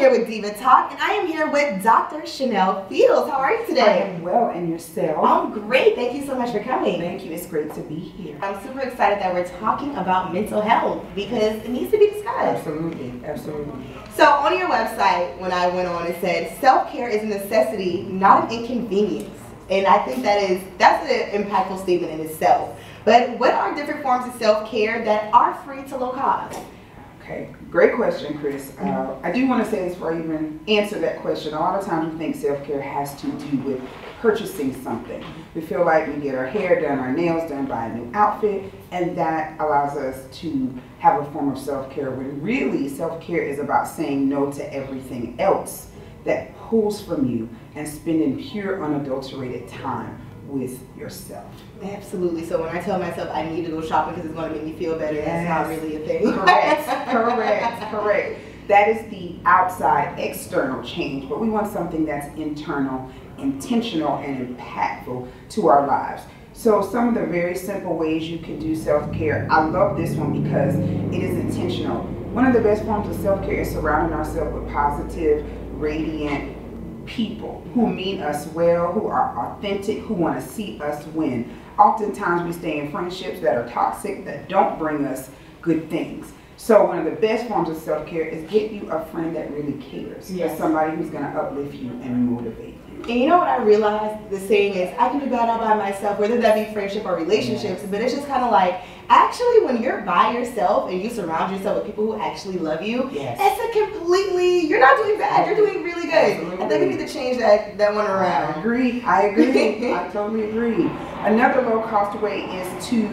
here with Diva Talk, and I am here with Dr. Shanelle Fields. How are you today? I am well, and yourself? I'm great. Thank you so much for coming. Thank you. It's great to be here. I'm super excited that we're talking about mental health because it needs to be discussed. Absolutely, absolutely. So on your website, when I went on, it said self-care is a necessity, not an inconvenience. And I think that's an impactful statement in itself. But what are different forms of self-care that are free to low cost? Okay, great question, Chris. I do want to say this before I even answer that question. A lot of times we think self-care has to do with purchasing something. We feel like we get our hair done, our nails done, buy a new outfit, and that allows us to have a form of self-care, when really self-care is about saying no to everything else that pulls from you and spending pure, unadulterated time with yourself. Absolutely. So when I tell myself I need to go shopping because it's going to make me feel better, that's not really a thing. Correct. That is the outside, external change, but we want something that's internal, intentional, and impactful to our lives. So some of the very simple ways you can do self-care. I love this one because it is intentional. One of the best forms of self-care is surrounding ourselves with positive, radiant people who mean us well, who are authentic, who want to see us win. Oftentimes we stay in friendships that are toxic, that don't bring us good things. So one of the best forms of self-care is get you a friend that really cares. Yes. Somebody who's going to uplift you and motivate you. And you know what I realized? The saying is, I can do that all by myself, whether that be friendship or relationships, but it's just kind of like, actually when you're by yourself and you surround yourself with people who actually love you, it's a completely, you're not doing bad, you're doing really good. Absolutely. I think we need to change that one around. I agree. I totally agree. Another low cost way is to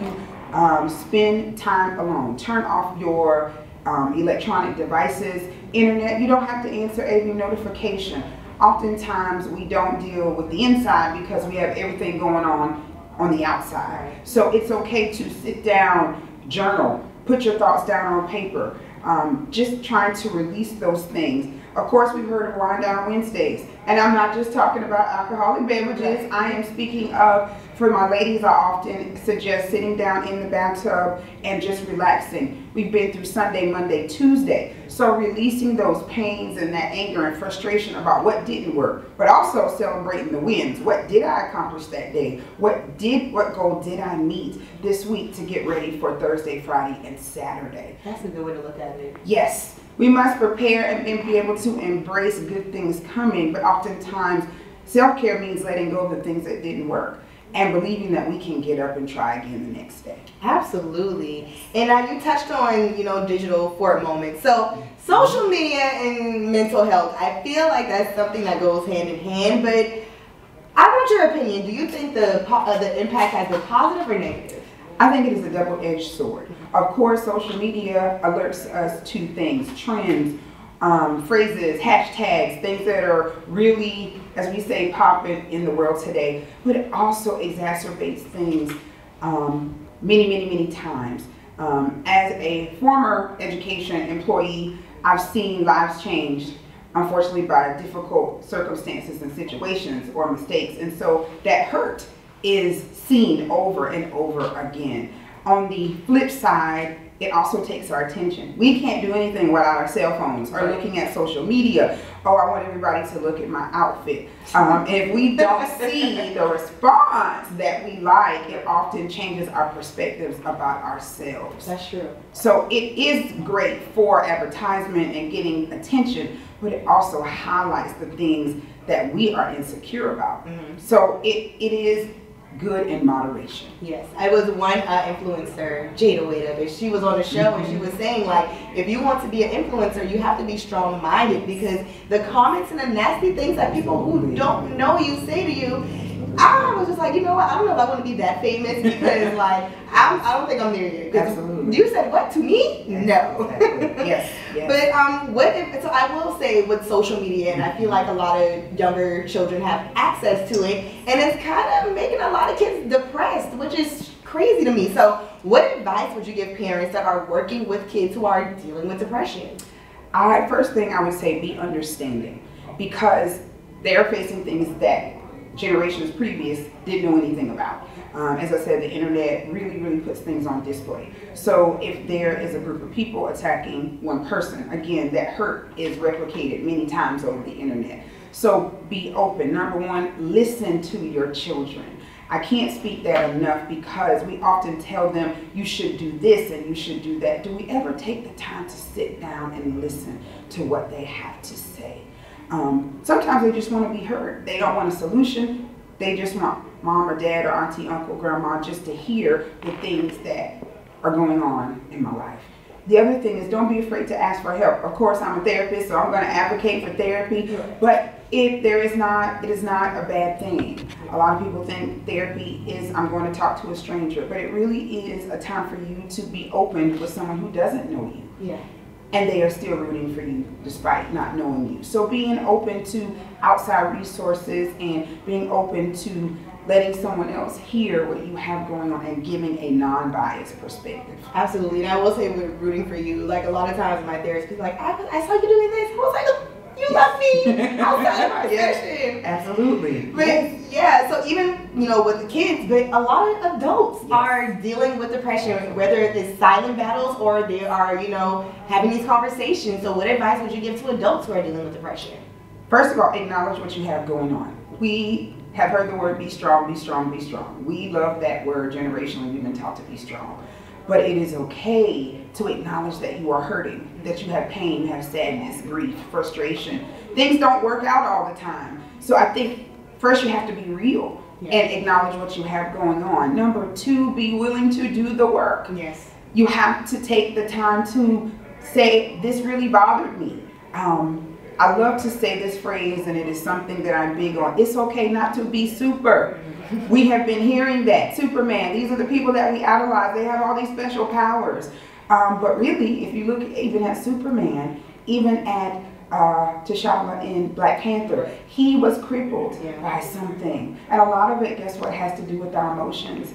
spend time alone. Turn off your electronic devices, internet. You don't have to answer every notification. Oftentimes we don't deal with the inside because we have everything going on the outside. So it's okay to sit down, journal, put your thoughts down on paper, just trying to release those things. Of course, we've heard of Wind Down Wednesdays, and I'm not just talking about alcoholic beverages. I am speaking of, for my ladies, I often suggest sitting down in the bathtub and just relaxing. We've been through Sunday, Monday, Tuesday. So releasing those pains and that anger and frustration about what didn't work, but also celebrating the wins. What did I accomplish that day? What goal did I meet this week to get ready for Thursday, Friday, and Saturday? That's a good way to look at it. Yes. We must prepare and be able to embrace good things coming, but oftentimes self-care means letting go of the things that didn't work and believing that we can get up and try again the next day. Absolutely. And you touched on, digital for a moment. So social media and mental health, I feel like that's something that goes hand in hand, but I want your opinion. Do you think the impact has been positive or negative? I think it is a double-edged sword. Of course, social media alerts us to things, trends, phrases, hashtags, things that are really, as we say, popping in the world today. But it also exacerbates things many times. As a former education employee, I've seen lives changed, unfortunately, by difficult circumstances and situations or mistakes. And so that hurt is seen over and over again. On the flip side, it also takes our attention. We can't do anything without our cell phones or looking at social media. Oh, I want everybody to look at my outfit. And if we don't see the response that we like, it often changes our perspectives about ourselves. That's true. So it is great for advertisement and getting attention, but it also highlights the things that we are insecure about. So it is good in moderation. Yes, I was one influencer, Jada Wade, and she was on the show and she was saying, like, if you want to be an influencer, you have to be strong-minded, because the comments and the nasty things that people who don't know you say to you, I was just like, you know what, I don't know if I want to be that famous, because like, I don't think I'm there yet. Absolutely. You said what to me? No. Exactly. Yes. But so I will say with social media, and I feel like a lot of younger children have access to it, and it's kind of making a lot of kids depressed, which is crazy to me. So what advice would you give parents that are working with kids who are dealing with depression? First thing I would say, be understanding, because they're facing things that generations previous didn't know anything about. As I said, the internet really puts things on display. So if there is a group of people attacking one person, again, that hurt is replicated many times over the internet. So be open. Number one, listen to your children. I can't speak that enough because we often tell them you should do this and you should do that. Do we ever take the time to sit down and listen to what they have to say? Sometimes they just want to be heard. They don't want a solution. They just want mom or dad or auntie, uncle, grandma just to hear the things that are going on in my life. The other thing is, don't be afraid to ask for help. Of course, I'm a therapist, so I'm going to advocate for therapy, but it is not a bad thing. A lot of people think therapy is, I'm going to talk to a stranger, but it really is a time for you to be open with someone who doesn't know you. Yeah. And they are still rooting for you despite not knowing you. So being open to outside resources and being open to letting someone else hear what you have going on and giving a non-biased perspective. Absolutely. And I will say we're rooting for you. Like a lot of times my therapist is like, I saw you doing this. I was like, you love me outside of our session. Absolutely. But yeah, so even, with the kids, but a lot of adults are dealing with depression, whether it's silent battles or they are, having these conversations. So what advice would you give to adults who are dealing with depression? First of all, acknowledge what you have going on. We have heard the word be strong, be strong, be strong. We love that word generationally. We've been taught to be strong. But it is okay to acknowledge that you are hurting, that you have pain, you have sadness, grief, frustration. Things don't work out all the time. So I think first you have to be real and acknowledge what you have going on. Number two, be willing to do the work. Yes. You have to take the time to say, this really bothered me. I love to say this phrase, and it is something that I'm big on. It's okay not to be super. We have been hearing that. Superman, these are the people that we idolize. They have all these special powers. But really, if you look even at Superman, even at T'Challa in Black Panther, he was crippled by something. And a lot of it, guess what, has to do with our emotions.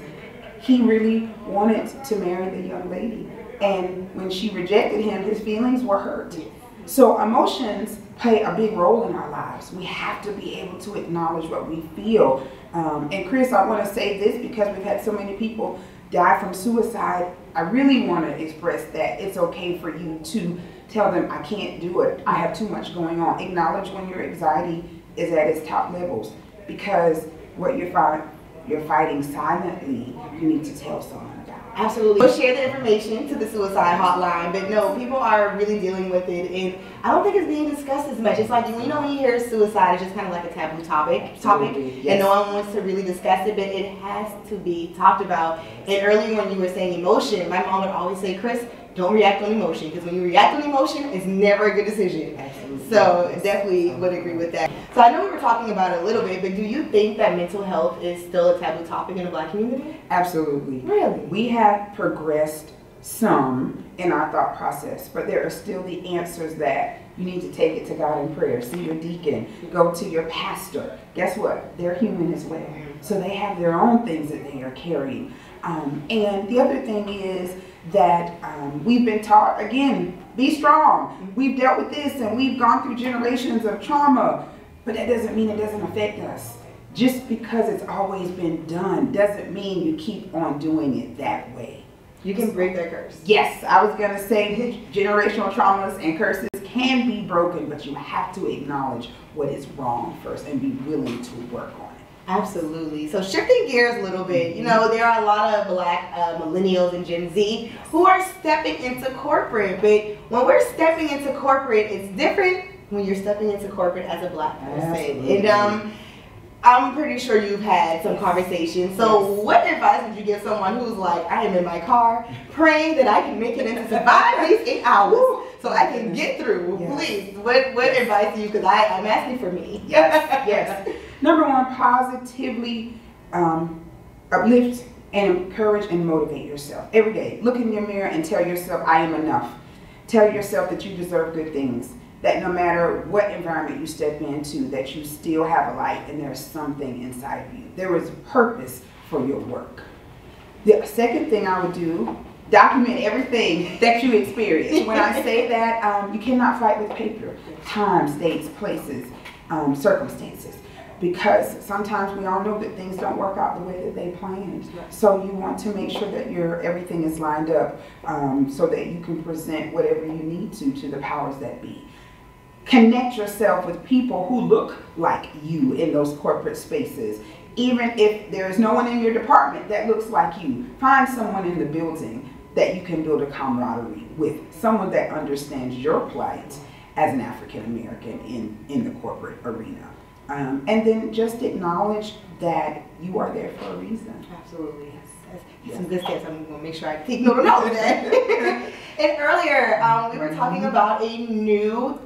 He really wanted to marry the young lady. And when she rejected him, his feelings were hurt. So emotions play a big role in our lives. We have to be able to acknowledge what we feel. And Chris, I want to say this because we've had so many people die from suicide. I really want to express that it's okay for you to tell them, I can't do it. I have too much going on. Acknowledge when your anxiety is at its top levels, because what you're fighting silently, you need to tell someone about. Absolutely. We'll share the information to the suicide hotline, but no, people are really dealing with it, and I don't think it's being discussed as much. It's like, when you hear suicide, it's just kind of like a taboo topic, and no one wants to really discuss it, but it has to be talked about. And earlier when you were saying emotion, my mom would always say, Chris, don't react on emotion, because when you react on emotion, it's never a good decision. Absolutely. So definitely would agree with that. So I know we were talking about it a little bit, but do you think that mental health is still a taboo topic in the Black community? Absolutely. Really? We have progressed some in our thought process, but there are still the answers that you need to take it to God in prayer. See your deacon, go to your pastor. Guess what? They're human as well. So they have their own things that they are carrying. And the other thing is that we've been taught, again, be strong. We've dealt with this and we've gone through generations of trauma, but that doesn't mean it doesn't affect us. Just because it's always been done doesn't mean you keep on doing it that way. You can break that curse. Yes, I was going to say generational traumas and curses can be broken, but you have to acknowledge what is wrong first and be willing to work on it. Absolutely. So shifting gears a little bit, there are a lot of Black millennials and Gen Z who are stepping into corporate, but when we're stepping into corporate, it's different when you're stepping into corporate as a Black person. Absolutely. And I'm pretty sure you've had some conversations. So what advice would you give someone who's like, I am in my car praying that I can make it into 5 these 8 hours so I can get through? Yes. Please, what advice do you, because I'm asking for me. Yes. Number one, positively uplift and encourage and motivate yourself every day. Look in your mirror and tell yourself, I am enough. Tell yourself that you deserve good things. That no matter what environment you step into, that you still have a light and there's something inside of you. There is purpose for your work. The second thing I would do, document everything that you experience. When I say that, you cannot fight with paper. Times, dates, places, circumstances. because sometimes we all know that things don't work out the way that they planned. So you want to make sure that everything is lined up so that you can present whatever you need to the powers that be. Connect yourself with people who look like you in those corporate spaces. Even if there is no one in your department that looks like you, find someone in the building that you can build a camaraderie with, someone that understands your plight as an African American in the corporate arena. And then just acknowledge that you are there for a reason. Absolutely. Yes. Some good steps. I'm going to make sure I take note of that. And earlier, we were talking about a new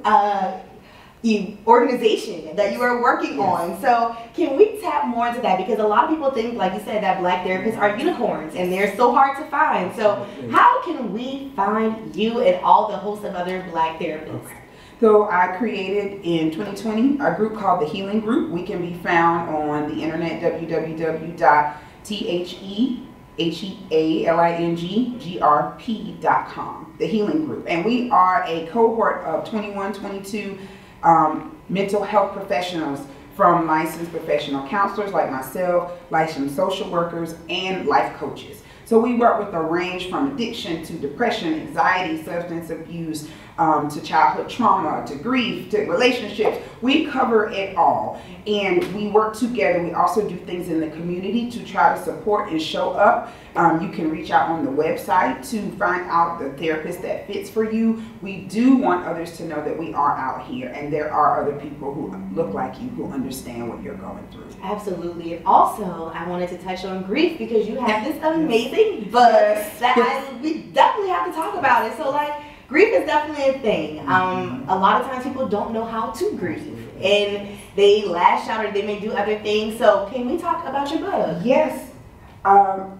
organization that you are working on. So can we tap more into that? Because a lot of people think, like you said, that Black therapists are unicorns and they're so hard to find. So how can we find you and all the hosts of other Black therapists? Okay. So I created in 2020 a group called the Healing Group. We can be found on the internet, www.thehealingrp.com, the Healing Group. And we are a cohort of 21, 22 mental health professionals, from licensed professional counselors like myself, licensed social workers, and life coaches. So we work with a range from addiction to depression, anxiety, substance abuse, to childhood trauma, to grief, to relationships. We cover it all. And we work together. We also do things in the community to try to support and show up. You can reach out on the website to find out the therapist that fits for you. We do want others to know that we are out here and there are other people who look like you, who understand what you're going through. Absolutely. And also, I wanted to touch on grief because you have this amazing book that we definitely have to talk about it. So, like, grief is definitely a thing. A lot of times people don't know how to grieve and they lash out or they may do other things. So can we talk about your book? Yes.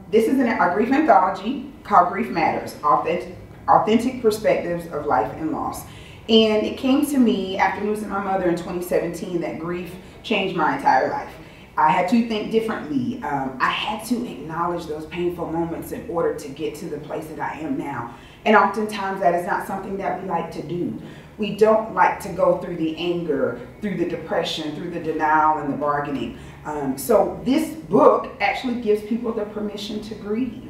This is a grief anthology called Grief Matters, Authentic Perspectives of Life and Loss. And it came to me after losing my mother in 2017 that grief changed my entire life. I had to think differently. I had to acknowledge those painful moments in order to get to the place that I am now. And oftentimes that is not something that we like to do. We don't like to go through the anger, through the depression, through the denial and the bargaining. So this book actually gives people the permission to grieve.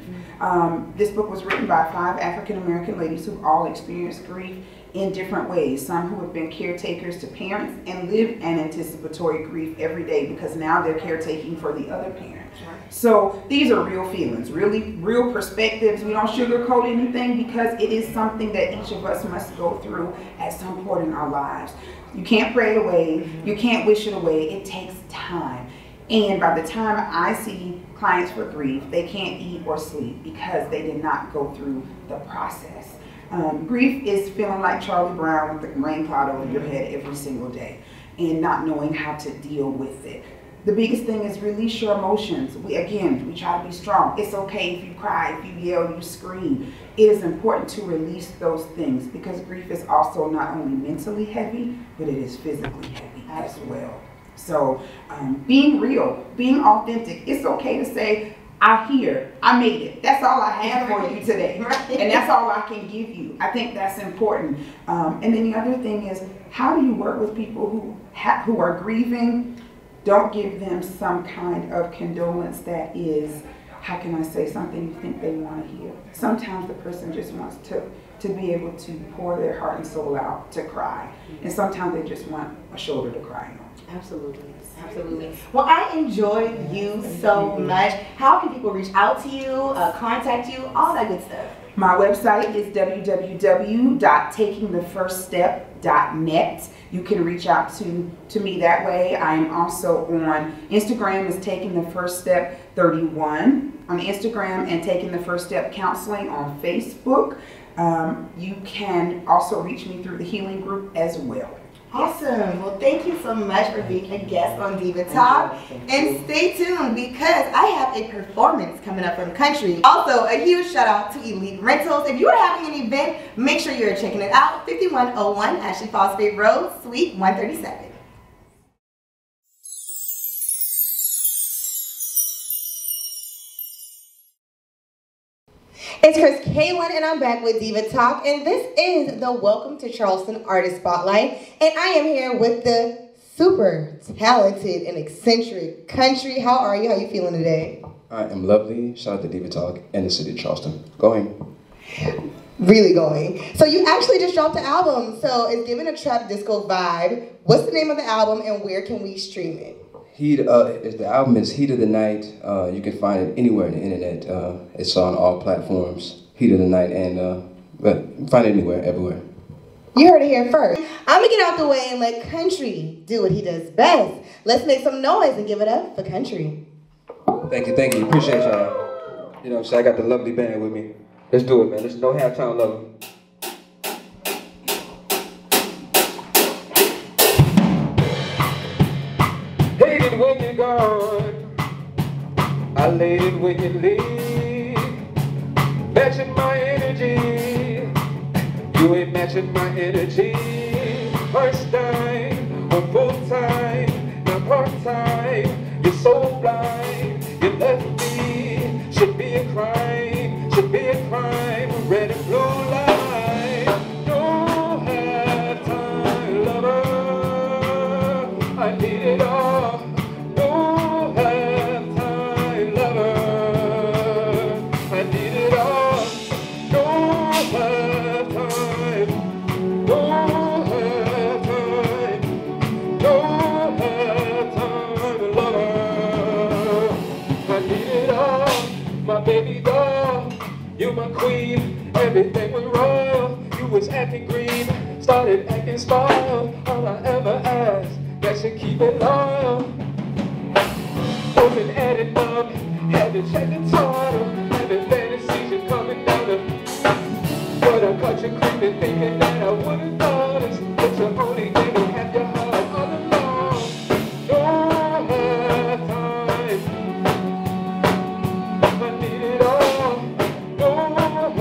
This book was written by 5 African American ladies who've all experienced grief in different ways. Some who have been caretakers to parents and live an anticipatory grief every day because now they're caretaking for the other parent. So these are real feelings, really real perspectives. We don't sugarcoat anything because it is something that each of us must go through at some point in our lives. You can't pray it away. You can't wish it away. It takes time. And by the time I see clients for grief, they can't eat or sleep because they did not go through the process. Grief is feeling like Charlie Brown with the rain cloud over your head every single day and not knowing how to deal with it. The biggest thing is release your emotions. We try to be strong. It's okay if you cry, if you yell, you scream. It is important to release those things because grief is also not only mentally heavy, but it is physically heavy as well. So being real, being authentic, it's okay to say, I'm here, I made it. That's all I have for you today. And that's all I can give you. I think that's important. And then the other thing is, how do you work with people who are grieving? Don't give them some kind of condolence that is, how can I say, something you think they want to hear. Sometimes the person just wants to be able to pour their heart and soul out, to cry. And sometimes they just want a shoulder to cry on. Absolutely. Absolutely. Well, I enjoyed you so much. How can people reach out to you, contact you, all that good stuff? My website is www.takingtheFirstStep.net. You can reach out to me that way. I am also on Instagram as Taking the First Step 31 on Instagram, and Taking the First Step Counseling on Facebook. You can also reach me through the Healing Group as well. Awesome. Well, thank you so much for being a guest on Diva Talk. And stay tuned because I have a performance coming up from Kuntry. Also, a huge shout out to Elite Rentals. If you are having an event, make sure you're checking it out. 5101 Ashley Phosphate Road, Suite 137. It's Chris Kaylin and I'm back with Diva Talk, and this is the Welcome to Charleston Artist Spotlight, and I am here with the super talented and eccentric Kuntry. How are you? How you feeling today? I am lovely. Shout out to Diva Talk and the city of Charleston. Going. Really going. So you actually just dropped an album. So it's giving a trap disco vibe. What's the name of the album and where can we stream it? The album is Heat of the Night. You can find it anywhere on the internet. It's on all platforms. Heat of the Night, and but find it anywhere, everywhere. You heard it here first. I'm gonna get out the way and let Kuntry do what he does best. Let's make some noise and give it up for Kuntry. Thank you. Appreciate y'all. You know what I'm saying? I got the lovely band with me. Let's do it, man. Let's no halftime love. Hate it when you're gone. I late it when you leave. Matching my energy. You ain't matching my energy. First time or full time, not part time. You're so blind. You left me. Should be a crime. Should be a crime. Red and blue light. No half time lover. I need it all. No half time lover. I need it all. No half time. No half time. No half time lover. I need it all. My baby doll. You my queen. Everything was royal. You was acting green. Started acting spoiled. All I ever asked. That should keep it loyal. Wasn't added up. Had to check the total. Having fantasies of coming down the. But I caught you creeping, thinking that I wouldn't notice. But you only gave me half your heart all alone. No half time. I need it all. No half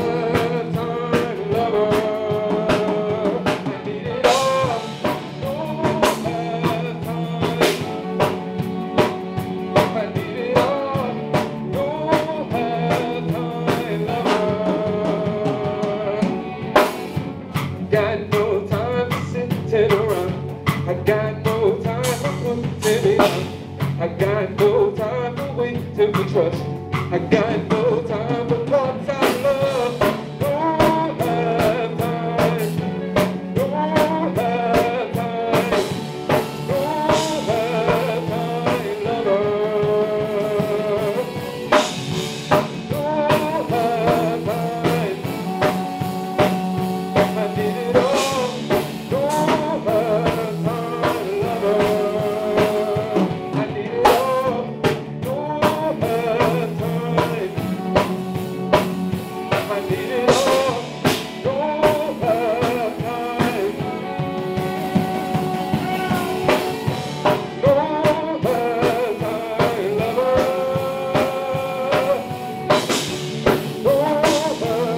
time lover. I need it all. No half time. I need it all. No half time lover. Got no time for sitting around. I got no time for putting it on. I got no time for waiting for trust. I got no time for part-time love. No half time. No half time. No half time lover. No half time. I need it all. No half time lover. I need it all. No half time. I need it all. No half time. No half time lover. No half time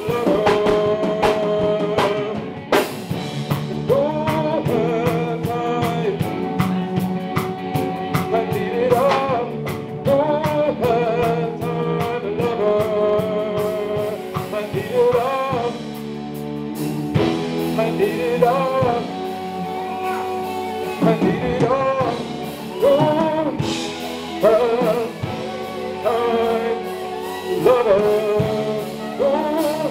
lover. No half time. I need it all. No half time lover. I need it all. I need it all. I need it all. No half time lover. No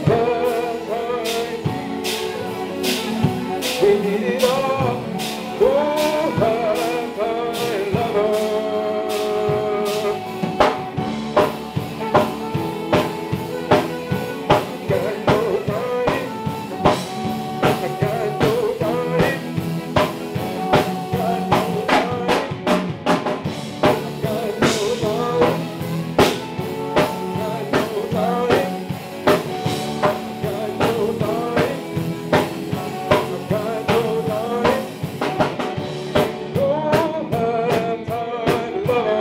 half time. We need it all. No half time lover. Got no time. I got no time. Got no time. Got no time. Got no time. Got no time. Got no time. No half time lover.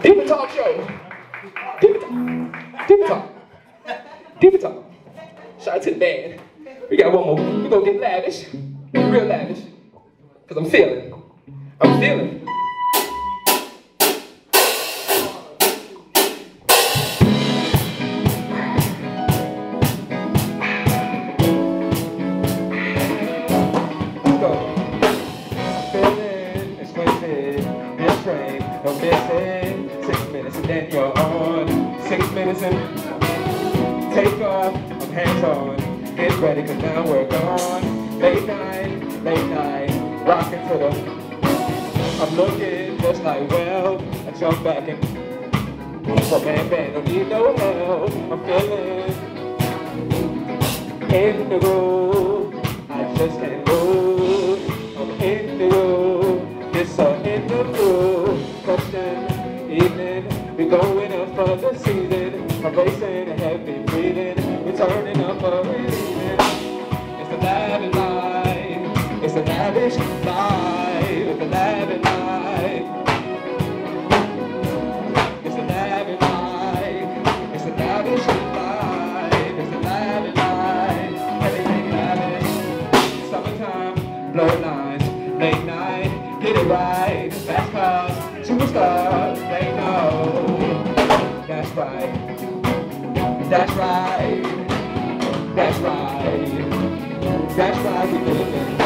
Diva Talk Show. Diva Talk. Diva Talk. Diva Talk. Shout out to the band. We got one more. We gonna get lavish, real lavish, cause I'm feeling. Let's go. Feeling exquisite. This train, I'm missing 6 minutes and then you're on. 6 minutes and take off. I'm hands on. Get ready, cause now we're gone. Late night, rocking to the. I'm looking just like, well, I jump back and for man, don't need no help. I'm feeling in the groove. I just can't move. I'm in the groove. This in the groove. Question evening, we going up for the season. I'm racing and heavy breathing. We're turning up for a evening. It's a lavish life. It's a lavish life. It's a lavish life. It's a lavish life. It's a lavish life. It's a lavish life. Everything lavish. Summertime, blurred lines, late night, get it right. Fast cars, superstars, they know. That's right. That's right. That's right. That's right. We living.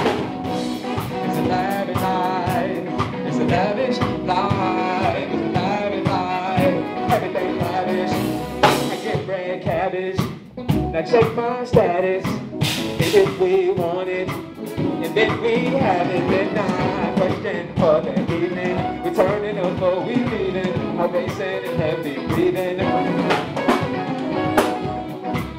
It's a lavish life. It's a lavish life. It's a lavish life. Everything lavish. I get bread, cabbage. Now check my status. If we want it, and then we have it. Then I question for the evening. We're turning up for we leaving. I'm racing and heavy breathing.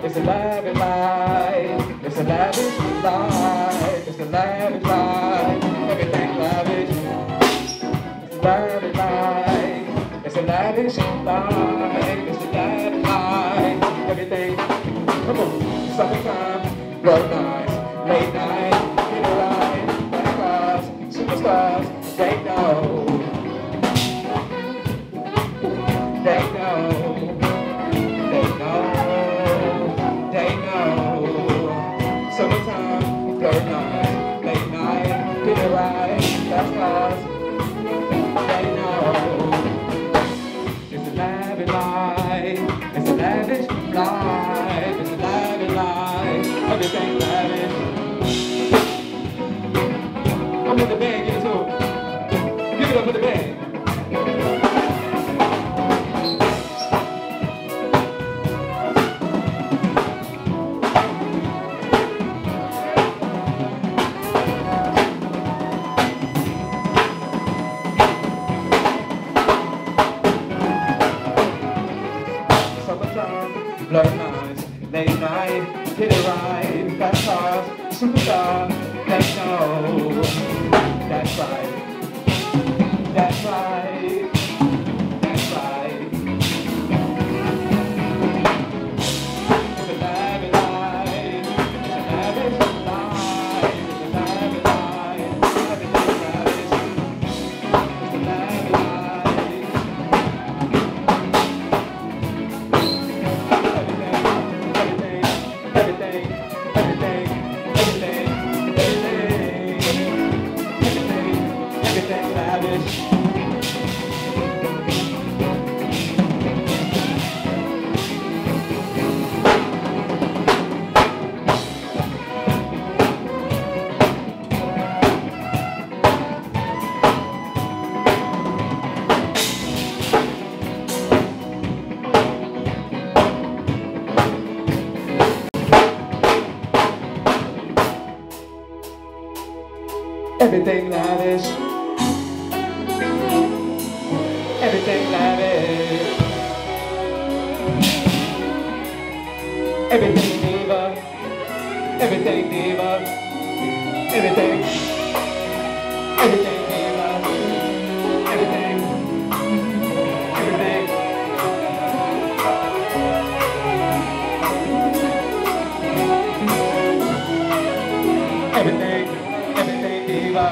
It's a lavish life. It's a lavish life. It's a lavish life. Everything lavish. It's a lavish life. It's a lavish life. It's a lavish life. Everything. Come on. Summertime, road nights, late night, get a ride, black cars, superstars, they know. They know. They know. They know. Summertime, third night, late night, get a ride, fast cars, they know. It's a lavish life, it's a lavish life, it's a lavish life, everything lavish. I'm in the band, give it to him. Give it up for the band. Blurred lines, late night, hit it right, fast cars, superstar, they know. That's right. That's right. That's right. It's a lavish life. It's a lavish life. It's a lavish life. Everything lavish. It's a lavish everything lavish. Everything lavish. Everything diva. Everything diva. Everything. Everything diva. Everything. Everything. Everything. Everything diva.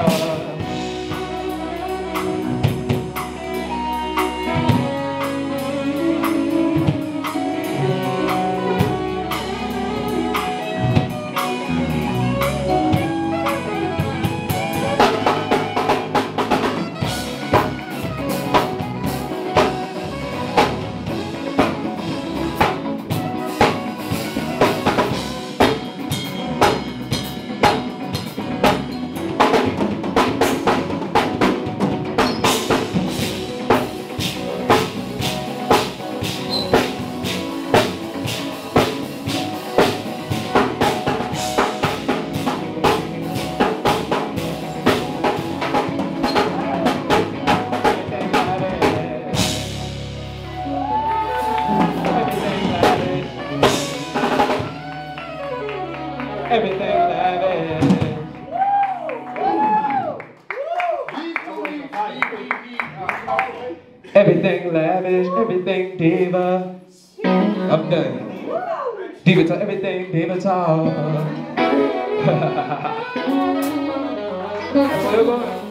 everything, Diva. I'm done. Diva to everything, Diva talk. Still going.